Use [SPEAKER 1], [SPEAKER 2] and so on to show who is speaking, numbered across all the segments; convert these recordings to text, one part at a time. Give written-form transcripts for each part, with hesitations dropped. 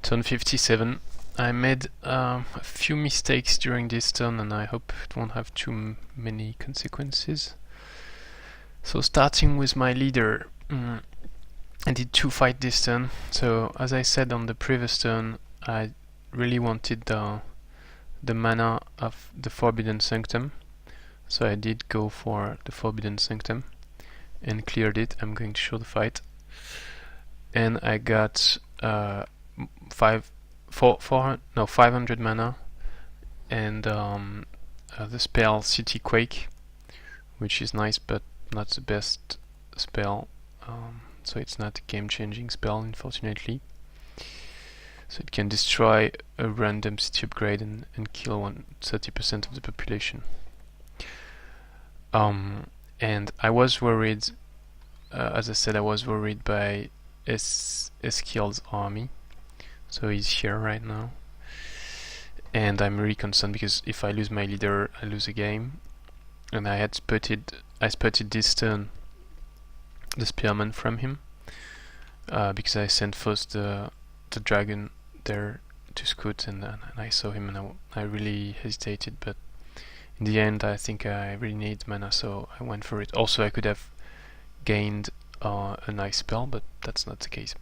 [SPEAKER 1] Turn 57. I made a few mistakes during this turn and I hope it won't have too many consequences. So starting with my leader, I did 2 fight this turn. So as I said on the previous turn, I really wanted the mana of the Forbidden Sanctum. So I did go for the Forbidden Sanctum and cleared it. I'm going to show the fight. And I got 500 mana and the spell City Quake, which is nice but not the best spell, so it's not a game-changing spell, unfortunately. So it can destroy a random city upgrade and kill 30% of the population. And I was worried, as I said, I was worried by Eskild's army. So he's here right now. And I'm really concerned because if I lose my leader, I lose a game. And I spotted this turn the Spearman from him, because I sent first the dragon there to scout, and I saw him and I really hesitated, but in the end I think I really need mana, so I went for it. Also I could have gained a nice spell, but that's not the case.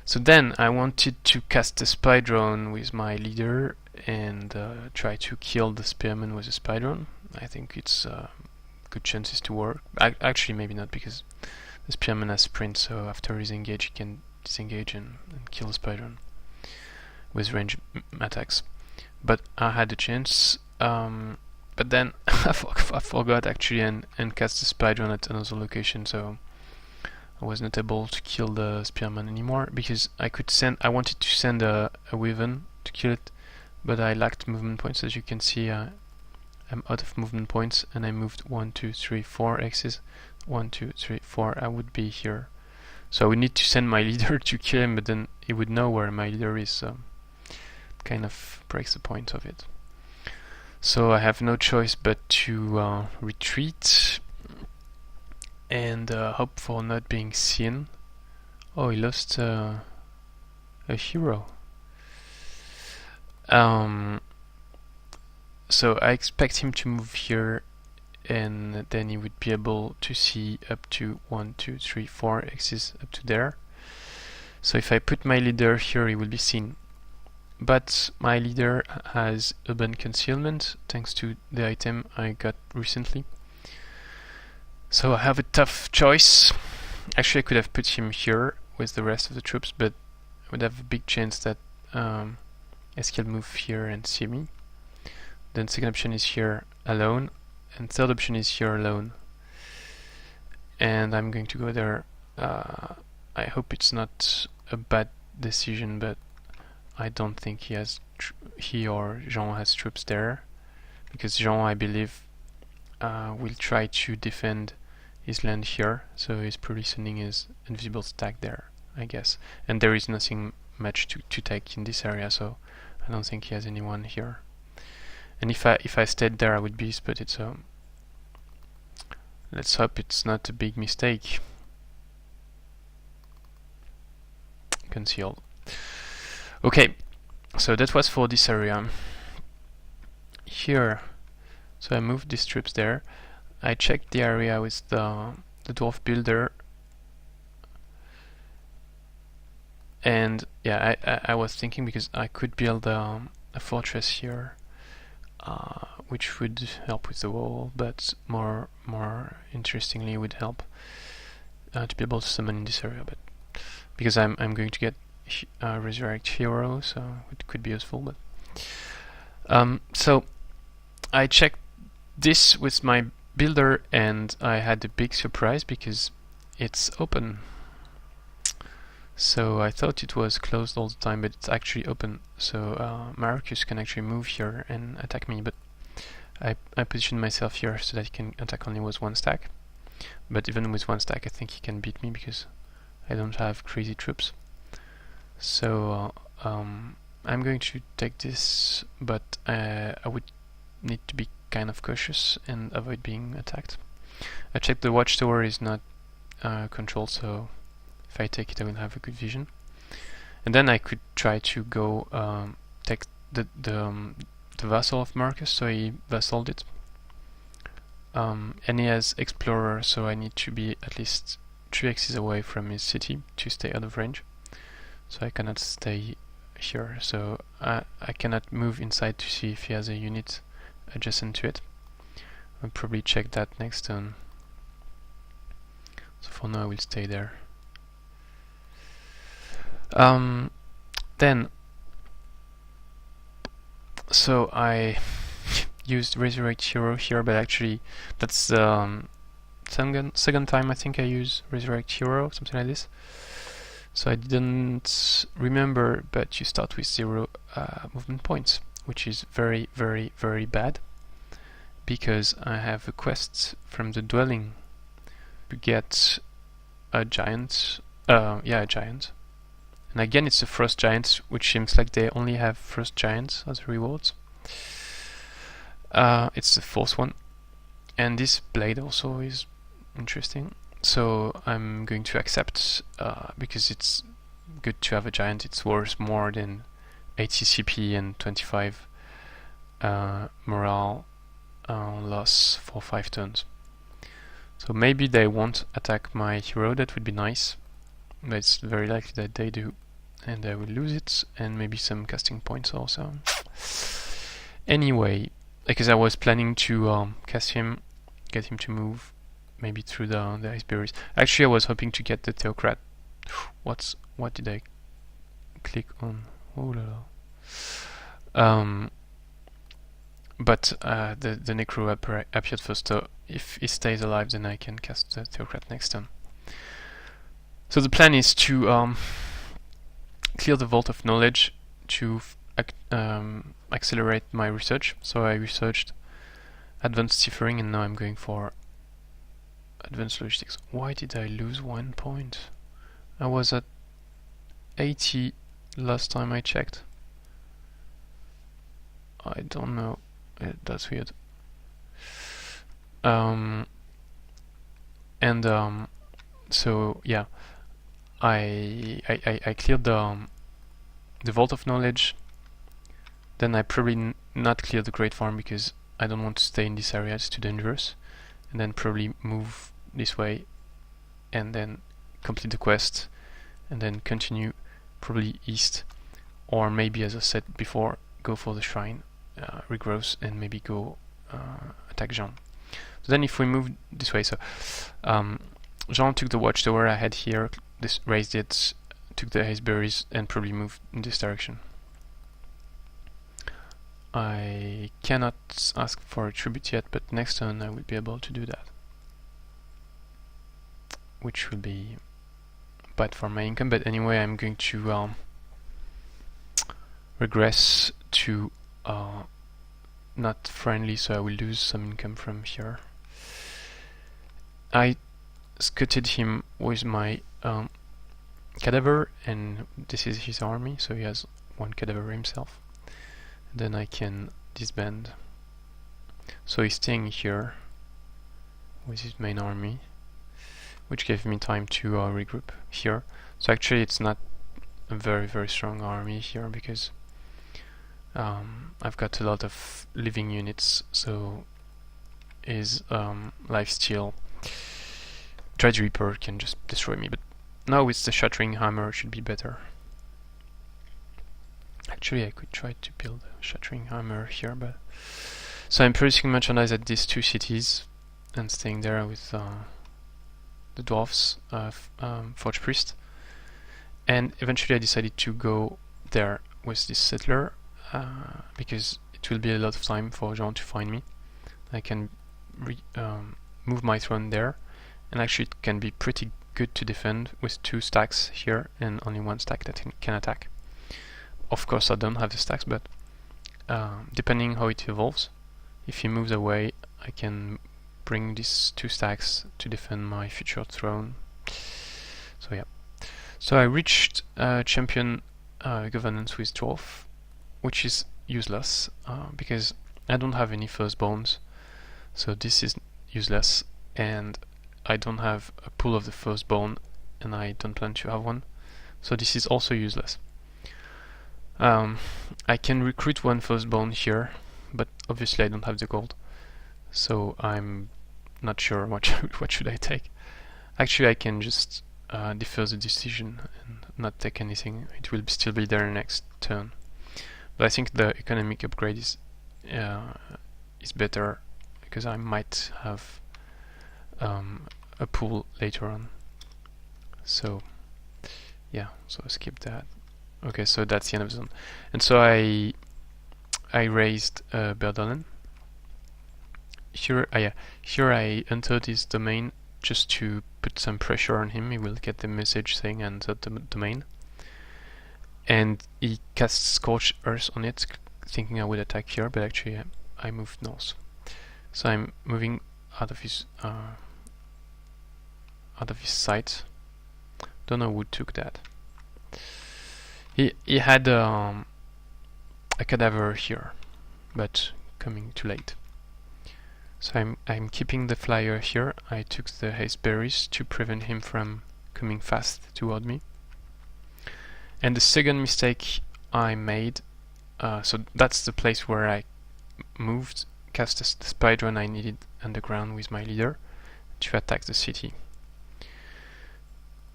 [SPEAKER 1] So then I wanted to cast a spy drone with my leader and try to kill the Spearman with a spy drone. I think it's good chances to work. Actually maybe not, because the Spearman has sprint, so after he's engaged he can disengage and kill the spy drone with range attacks. But I had a chance, but then I forgot actually and cast the spy drone at another location, so I was not able to kill the Spearman anymore, because I wanted to send a Wyvern to kill it, but I lacked movement points. As you can see, I'm out of movement points, and I moved 1, 2, 3, 4 X's. 1, 2, 3, 4. I would be here. So I would need to send my leader to kill him, but then he would know where my leader is. So kind of breaks the point of it. So I have no choice but to retreat and hope for not being seen. Oh, he lost a hero. So I expect him to move here, and then he would be able to see up to 1, 2, 3, 4 X's up to there. So if I put my leader here, he will be seen. But my leader has urban concealment thanks to the item I got recently. So I have a tough choice. Actually I could have put him here with the rest of the troops, but I would have a big chance that Eskild move here and see me. Then second option is here alone, and third option is here alone. And I'm going to go there. I hope it's not a bad decision, but I don't think he or Jean has troops there, because Jean, I believe, will try to defend his land here, so he's probably sending his invisible stack there, I guess. And there is nothing much to take in this area, so I don't think he has anyone here. And if I stayed there, I would be spotted, so let's hope it's not a big mistake. Concealed. Okay, so that was for this area. Here, so I moved these troops there. I checked the area with the Dwarf builder, and yeah, I was thinking, because I could build a fortress here, which would help with the wall, but more interestingly would help to be able to summon in this area. But because I'm going to get resurrect hero, so it could be useful. But so I checked this with my builder, and I had a big surprise because it's open. So I thought it was closed all the time, but it's actually open. So Marcus can actually move here and attack me, but I positioned myself here so that he can attack only with 1 stack. But even with 1 stack, I think he can beat me because I don't have crazy troops. So I'm going to take this, but I would need to be kind of cautious and avoid being attacked. I checked the watchtower is not controlled, so if I take it I will have a good vision. And then I could try to go take the vassal of Marcus, so he vassaled it. And he has Explorer, so I need to be at least 3 axes away from his city to stay out of range. So I cannot stay here, so I cannot move inside to see if he has a unit adjacent to it. I'll probably check that next turn. So for now I will stay there. Then, so I used Resurrect Hero here, but actually that's second time I think I use Resurrect Hero, something like this. So I didn't remember, but you start with 0 movement points, which is very, very, very bad, because I have a quest from the dwelling to get a giant, a giant. And again it's the Frost Giants, which seems like they only have Frost Giants as rewards. It's the 4th one, and this blade also is interesting. So I'm going to accept, because it's good to have a giant. It's worth more than 80 CP and 25 morale loss for 5 turns. So maybe they won't attack my hero, that would be nice. But it's very likely that they do, and I will lose it, and maybe some casting points also. Anyway, because I was planning to cast him, get him to move, maybe through the iceberries. Actually, I was hoping to get the Theocrat. What did I click on? Oh la la. But the Necro appeared first, so if he stays alive, then I can cast the Theocrat next turn. So the plan is to clear the Vault of Knowledge to accelerate my research. So I researched Advanced Ciphering, and now I'm going for Advanced Logistics. Why did I lose 1 point? I was at 80 last time I checked. I don't know. That's weird. So yeah, I cleared the Vault of Knowledge. Then I probably not clear the Great Farm because I don't want to stay in this area, it's too dangerous. And then probably move this way and then complete the quest and then continue probably east, or maybe, as I said before, go for the shrine, regrowth, and maybe go attack Jean. So then if we move this way, so Jean took the watchtower I had here, raised it, took the hazeberries, and probably moved in this direction. I cannot ask for a tribute yet, but next turn I will be able to do that, which will be bad for my income. But anyway, I'm going to regress to not friendly, so I will lose some income from here. I scouted him with my Cadaver, and this is his army, so he has 1 Cadaver himself. Then I can disband. So he's staying here with his main army, which gave me time to regroup here. So actually it's not a very, very strong army here, because I've got a lot of living units, so his lifesteal Dredge Reaper can just destroy me, but now with the Shattering Hammer it should be better. Actually I could try to build a Shattering Hammer here, but... So I'm producing merchandise at these 2 cities and staying there with the Dwarfs, Forge Priest, and eventually I decided to go there with this settler, because it will be a lot of time for Jean to find me. I can move my throne there, and actually it can be pretty good to defend with 2 stacks here and only 1 stack that can attack. Of course I don't have the stacks, but depending how it evolves, if he moves away I can bring these 2 stacks to defend my future throne. So yeah. So I reached champion governance with Dwarf, which is useless because I don't have any firstborns, so this is useless, and I don't have a pool of the firstborn, and I don't plan to have one, so this is also useless. I can recruit one firstborn here, but obviously I don't have the gold, so I'm not sure what should I take. Actually, I can just defer the decision and not take anything. It will still be there next turn. But I think the economic upgrade is better because I might have a pool later on. So yeah, so skip that. Okay, so that's the end of the zone. And so I raised Berdolan. Here I entered his domain just to put some pressure on him. He will get the message saying enter the domain. And he cast Scorched Earth on it, thinking I would attack here, but actually I moved north. So I'm moving out of his sight. Don't know who took that. He had a Cadaver here, but coming too late. So I'm keeping the flyer here. I took the haste berries to prevent him from coming fast toward me. And the second mistake I made, so that's the place where I moved, cast the Spydron I needed underground with my leader to attack the city.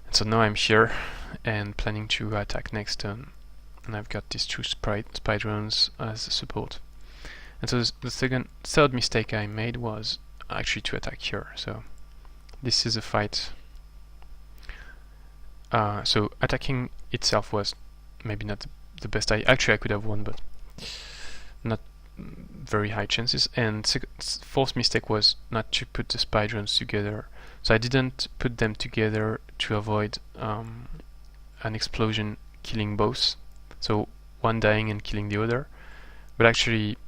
[SPEAKER 1] And so now I'm here and planning to attack next turn, and I've got these two Spydrons as support. And so the third mistake I made was actually to attack here. So this is a fight. So attacking itself was maybe not the best idea. Actually, I could have won, but not very high chances. And fourth mistake was not to put the Spydrons together. So I didn't put them together to avoid an explosion killing both. So one dying and killing the other. But actually,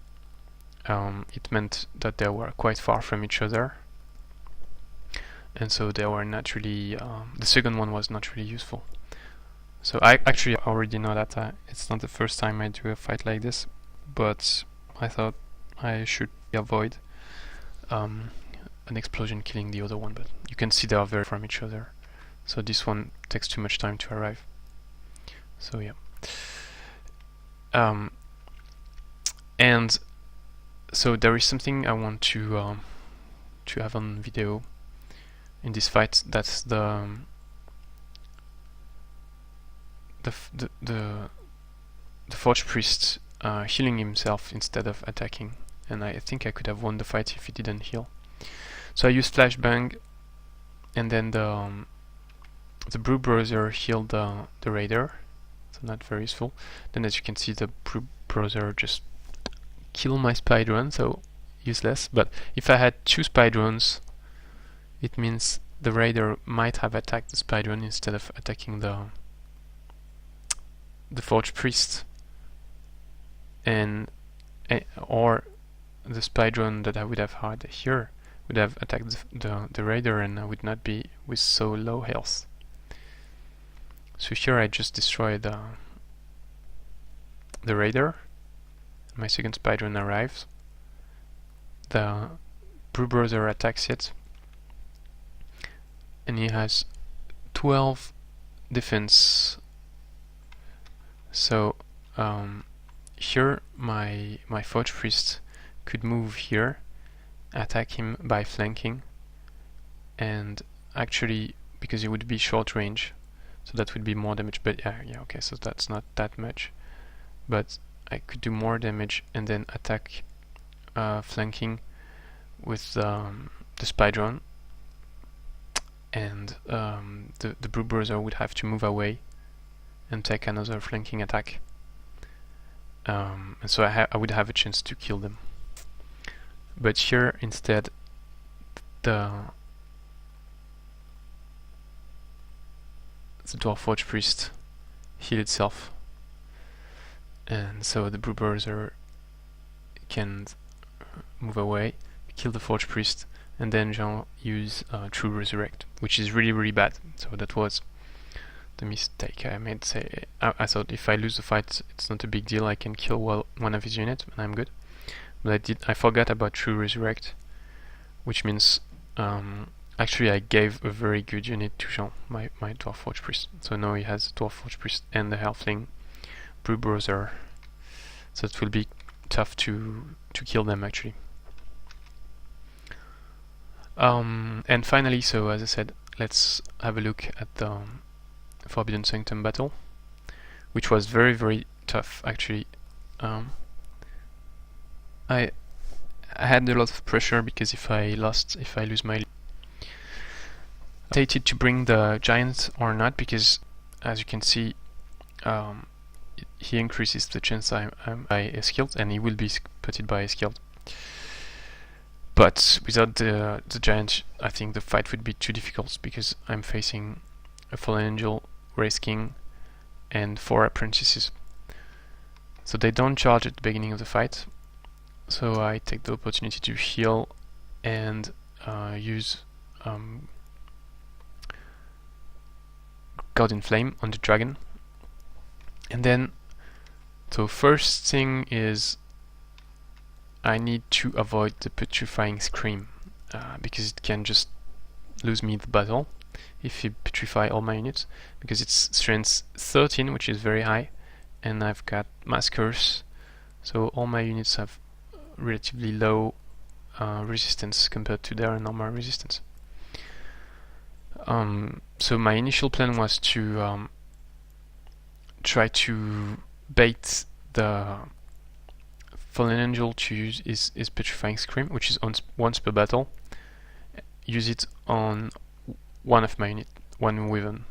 [SPEAKER 1] it meant that they were quite far from each other. And so they were not really, the second one was not really useful. So I actually already know that it's not the first time I do a fight like this, but I thought I should avoid an explosion killing the other one, but you can see they are very from each other. So this one takes too much time to arrive. So yeah. And so there is something I want to have on video in this fight. That's the Forge Priest healing himself instead of attacking, and I think I could have won the fight if he didn't heal. So I used Flashbang, and then the Brew Browser healed the Raider, so not very useful. Then as you can see, the Brew Browser just killed my Spydron, so useless. But if I had two Spydrons, it means the Raider might have attacked the Spydron instead of attacking the Forge Priest, and or the Spydron that I would have had here would have attacked the Raider, and I would not be with so low health. So here I just destroyed the Raider. My second Spydron arrives. The Brew Browser attacks it, and he has 12 defense. So here my Forge Priest could move here, attack him by flanking, and actually because it would be short range, so that would be more damage. But yeah, okay, so that's not that much, but I could do more damage and then attack flanking with the Spydron, and the Brew Browser would have to move away and take another flanking attack, and so I would have a chance to kill them. But here instead the Dwarf Forge Priest healed itself, and so the Brew Browser can move away, kill the Forge Priest, and then use True Resurrect, which is really bad. So that was the mistake I made. I thought if I lose the fight, it's not a big deal. I can kill one of his units, and I'm good. But I forgot about True Resurrect, which means actually I gave a very good unit to Jean, my Dwarf Forge Priest. So now he has Dwarf Forge Priest and the Halfling, Brew Browser, so it will be tough to kill them actually. And finally, so as I said, let's have a look at the Forbidden Sanctum battle, which was very, very tough actually. I had a lot of pressure because if I lose my lead, I hesitated to bring the giant or not, because as you can see, he increases the chance I'm Eskild, and he will be spotted by Eskild. But without the giant, I think the fight would be too difficult, because I'm facing a Fallen Angel, Wraith King, and 4 apprentices. So they don't charge at the beginning of the fight. So I take the opportunity to heal and use God in Flame on the dragon. And then, so first thing is I need to avoid the Petrifying Scream, because it can just lose me the battle if you petrify all my units, because it's strength 13, which is very high, and I've got Mass Curse, so all my units have relatively low resistance compared to their normal resistance. So my initial plan was to try to bait the Fallen Angel to use his Petrifying Scream, which is once per battle. Use it on one of my unit, one Wyvern,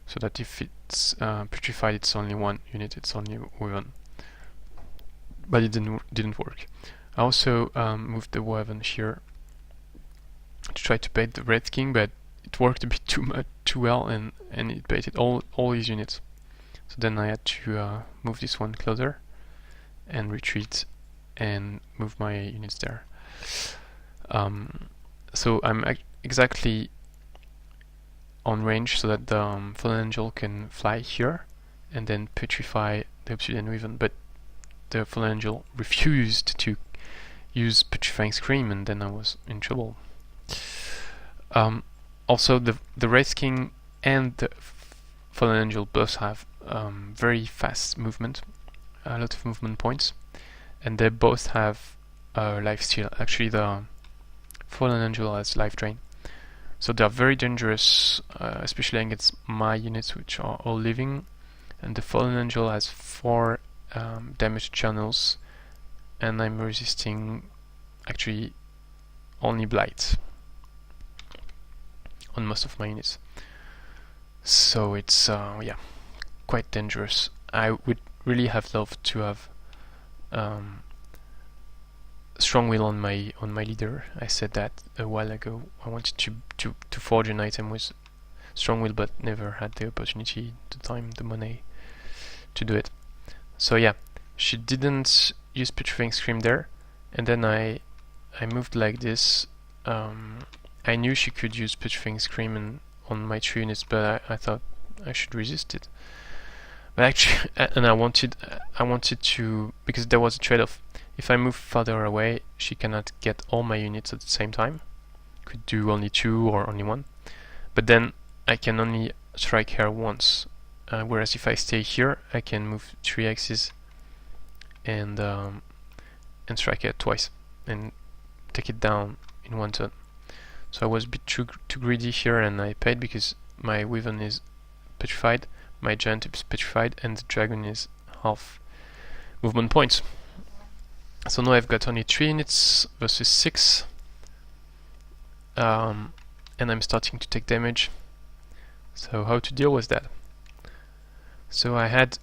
[SPEAKER 1] so that if it's petrified, it's only one unit, it's only Wyvern. But it didn't work. I also moved the Wyvern here to try to bait the Wraith King, but it worked a bit too well, and it baited all his units. So then I had to move this one closer and retreat and move my units there. So I'm exactly on range, so that the Fallen Angel can fly here and then petrify the Obsidian Wyvern, but the Fallen Angel refused to use Petrifying Scream, and then I was in trouble. Also, the Wraith King and the Fallen Angel both have very fast movement, a lot of movement points, and they both have life steal. Actually, the Fallen Angel has life drain, so they are very dangerous, especially against my units, which are all living. And the Fallen Angel has 4 damage channels, and I'm resisting actually only blight on most of my units. So it's yeah, quite dangerous. I would really have loved to have strong will on my leader. I said that a while ago. I wanted to forge an item with strong will, but never had the opportunity, the time, the money to do it. So yeah, she didn't use Petrifying Scream there, and then I moved like this. I knew she could use Petrifying Scream on my 3 units, but I thought I should resist it. But actually, and I wanted to, because there was a trade-off. If I move farther away, she cannot get all my units at the same time. Could do only 2 or only 1. But then I can only strike her once. Whereas if I stay here, I can move 3 axes and strike her twice and take it down in 1 turn. So I was a bit too greedy here, and I paid, because my Wyvern is petrified, my giant is petrified, and the dragon is half movement points. So now I've got only 3 units versus 6, and I'm starting to take damage. So how to deal with that? So I had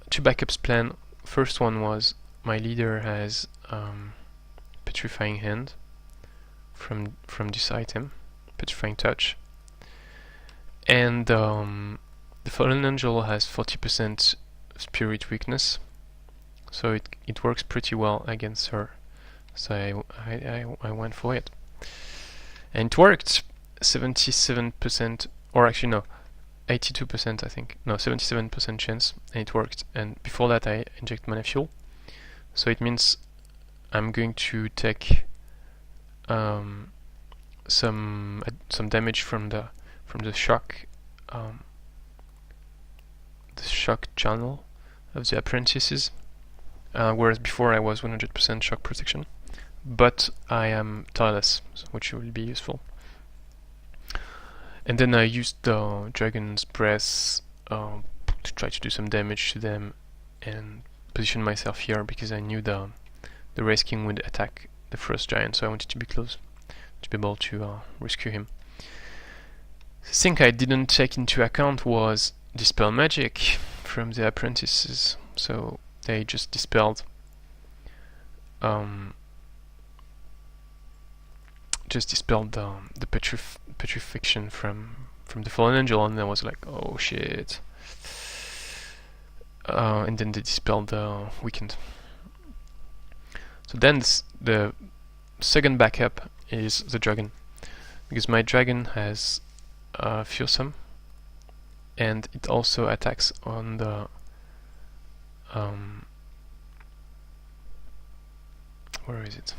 [SPEAKER 1] 2 backups plan. First one was my leader has Petrifying Hand from this item, Petrifying Touch, and the Fallen Angel has 40% Spirit Weakness, so it works pretty well against her. So I went for it, and it worked. 77%, or actually no, 82% I think, no, 77% chance, and it worked. And before that I inject mana fuel, so it means I'm going to take some damage from the shock channel, of the apprentices, whereas before I was 100% shock protection. But I am tireless, which will be useful. And then I used the Dragon's Breath to try to do some damage to them and position myself here because I knew the Wraith King would attack the first giant, so I wanted to be close to be able to rescue him. The thing I didn't take into account was Dispel Magic from the apprentices, so they just dispelled the petrification from the Fallen Angel, and I was like, oh shit. And then they dispelled the weakened. So then the second backup is the dragon, because my dragon has fearsome, and it also attacks on the where is it?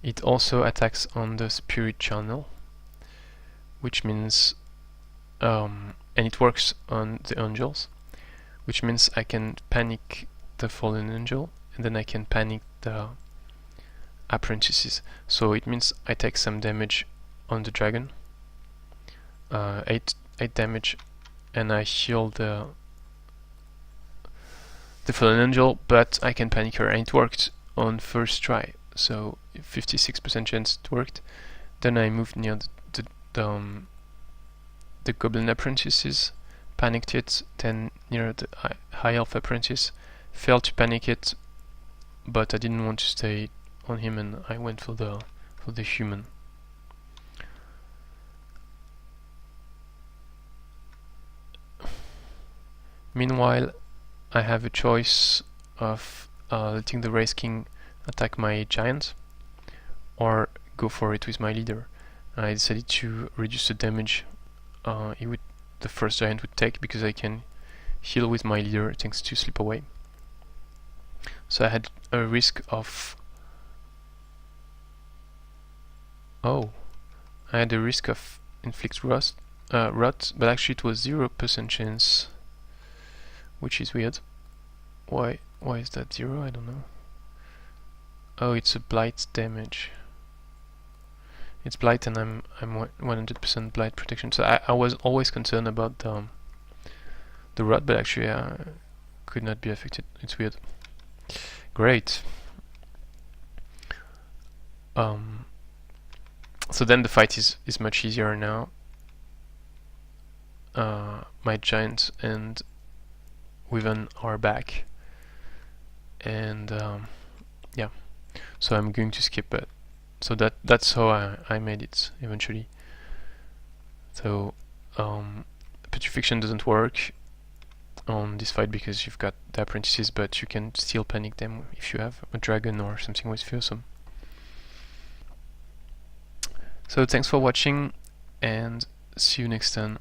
[SPEAKER 1] It also attacks on the spirit channel, which means and it works on the angels, which means I can panic the fallen angel, and then I can panic the apprentices. So it means I take some damage on the dragon, 8 damage, and I heal the fallen angel, but I can panic her, and it worked on first try, so 56% chance it worked. Then I moved near the goblin apprentices, panicked it, then near the high elf apprentice, failed to panic it, but I didn't want to stay on him, and I went for the human. Meanwhile, I have a choice of letting the Wraith King attack my giant, or go for it with my leader. I decided to reduce the damage the first giant would take, because I can heal with my leader thanks to Slip Away. So I had a risk of inflict rot, but actually it was 0% chance, which is weird. Why is that 0? I don't know. Oh, it's a blight damage. It's blight, and I'm 100% blight protection. So I was always concerned about the rot, but actually could not be affected. It's weird. Great. So then the fight is much easier now. My giant and Wyvern are back, and yeah. So I'm going to skip it. So that's how I made it eventually. So petrification doesn't work on this fight because you've got the apprentices, but you can still panic them if you have a dragon or something with fearsome. So thanks for watching, and see you next time.